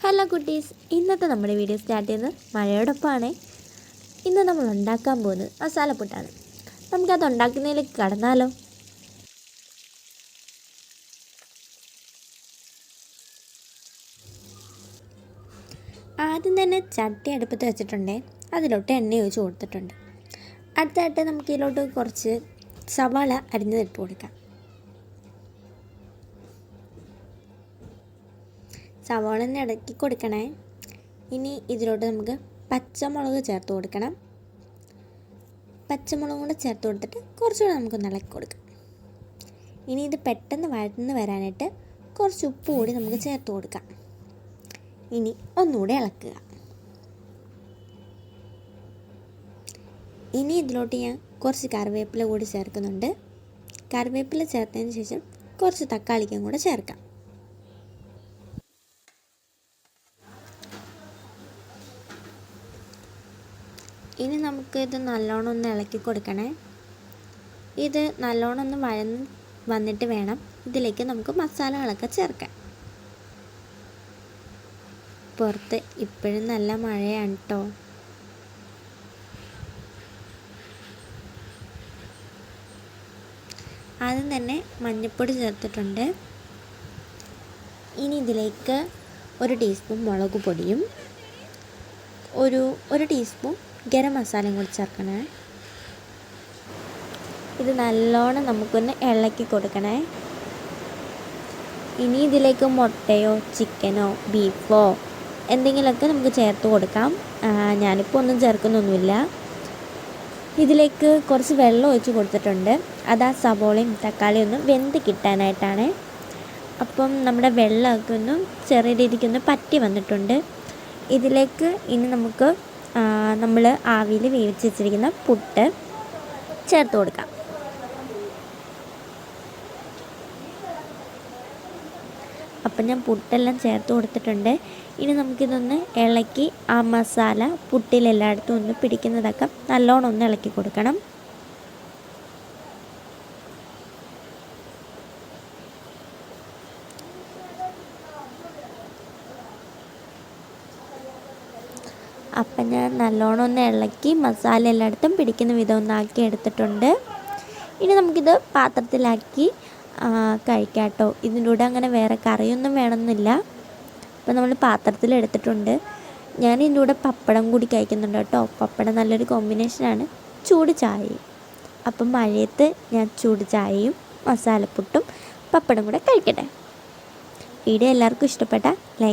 Hello കുട്ടീസ്, ഇന്നത്തെ നമ്മുടെ video start ചെയ്യുന്നത് മഴയോടൊപ്പമാണ്. ഇന്ന് നമ്മൾ ഉണ്ടാക്കാൻ പോകുന്നത് മസാലപ്പുട്ടാണ്. നമുക്കത് ഉണ്ടാക്കുന്നതിലേക്ക് കടന്നാലോ? ആദ്യം തന്നെ ചട്ടി അടുപ്പത്ത് വെച്ചിട്ടുണ്ടേ, അതിലോട്ട് എണ്ണ ഒഴിച്ച് കൊടുത്തിട്ടുണ്ട്. അടുത്തായിട്ട് നമുക്ക് ഇതിലോട്ട് കുറച്ച് സവാള അരിഞ്ഞിട്ട് കൊടുക്കാം. സവാള ഇടയ്ക്ക് കൊടുക്കണേ. ഇനി ഇതിലോട്ട് നമുക്ക് പച്ചമുളക് ചേർത്ത് കൊടുക്കണം. പച്ചമുളകും കൂടെ ചേർത്ത് കൊടുത്തിട്ട് കുറച്ചുകൂടെ നമുക്കൊന്ന് ഇളക്കി കൊടുക്കാം. ഇനി ഇത് പെട്ടെന്ന് വഴന്ന് വരാനായിട്ട് കുറച്ച് ഉപ്പ് കൂടി നമുക്ക് ചേർത്ത് കൊടുക്കാം. ഇനി ഒന്നുകൂടെ ഇളക്കുക. ഇനി ഇതിലോട്ട് ഞാൻ കുറച്ച് കറിവേപ്പില കൂടി ചേർക്കുന്നുണ്ട്. കറിവേപ്പില ചേർത്തതിന് ശേഷം കുറച്ച് തക്കാളിക്കും കൂടെ ചേർക്കാം. ഇനി നമുക്ക് ഇത് നല്ലോണം ഒന്ന് ഇളക്കി കൊടുക്കണേ. ഇത് നല്ലോണം ഒന്ന് വഴന്ന് വന്നിട്ട് വേണം ഇതിലേക്ക് നമുക്ക് മസാലകളൊക്കെ ചേർക്കാൻ. പുറത്ത് ഇപ്പോഴും നല്ല മഴയാണ് കേട്ടോ. ആദ്യം തന്നെ മഞ്ഞൾപ്പൊടി ചേർത്തിട്ടുണ്ട്. ഇനി ഇതിലേക്ക് 1 ടീസ്പൂൺ മുളക് പൊടിയും ഒരു ടീസ്പൂൺ ഗരം മസാലയും കൂടി ചേർക്കണേ. ഇത് നല്ലോണം നമുക്കൊന്ന് ഇളക്കി കൊടുക്കണേ. ഇനി ഇതിലേക്ക് മുട്ടയോ ചിക്കനോ ബീഫോ എന്തെങ്കിലുമൊക്കെ നമുക്ക് ചേർത്ത് കൊടുക്കാം. ഞാനിപ്പോൾ ഒന്നും ചേർക്കുന്നൊന്നുമില്ല. ഇതിലേക്ക് കുറച്ച് വെള്ളം ഒഴിച്ച് കൊടുത്തിട്ടുണ്ട്. അത് ആ സവോളയും തക്കാളിയും ഒന്ന് വെന്ത് കിട്ടാനായിട്ടാണ്. അപ്പം നമ്മുടെ വെള്ളമൊക്കെ ഒന്ന് ചെറിയ രീതിക്കൊന്ന് പറ്റി വന്നിട്ടുണ്ട്. ഇതിലേക്ക് ഇനി നമുക്ക് നമ്മൾ ആവിയിൽ വേവിച്ച് വെച്ചിരിക്കുന്ന പുട്ട് ചേർത്ത് കൊടുക്കാം. അപ്പം ഞാൻ പുട്ടെല്ലാം ചേർത്ത് കൊടുത്തിട്ടുണ്ട്. ഇനി നമുക്കിതൊന്ന് ഇളക്കി ആ മസാല പുട്ടിലെല്ലായിടത്തും ഒന്ന് പിടിക്കുന്നതൊക്കെ നല്ലോണം ഒന്ന് ഇളക്കി കൊടുക്കണം. അപ്പം ഞാൻ നല്ലോണം ഒന്ന് ഇളക്കി മസാല എല്ലായിടത്തും പിടിക്കുന്ന വിധം ഒന്നാക്കി എടുത്തിട്ടുണ്ട്. ഇനി നമുക്കിത് പാത്രത്തിലാക്കി കഴിക്കാം കേട്ടോ. ഇതിൻ്റെ കൂടെ അങ്ങനെ വേറെ കറിയൊന്നും വേണമെന്നില്ല. അപ്പം നമ്മൾ പാത്രത്തിലെടുത്തിട്ടുണ്ട്. ഞാൻ ഇതിൻ്റെ കൂടെ പപ്പടം കൂടി കഴിക്കുന്നുണ്ട് കേട്ടോ. പപ്പടം നല്ലൊരു കോമ്പിനേഷനാണ്, ചൂട് ചായയും. അപ്പം മഴയത്ത് ഞാൻ ചൂട് ചായയും മസാലപ്പുട്ടും പപ്പടം കൂടെ കഴിക്കട്ടെ. വീഡിയോ എല്ലാവർക്കും ഇഷ്ടപ്പെട്ട ലൈക്ക്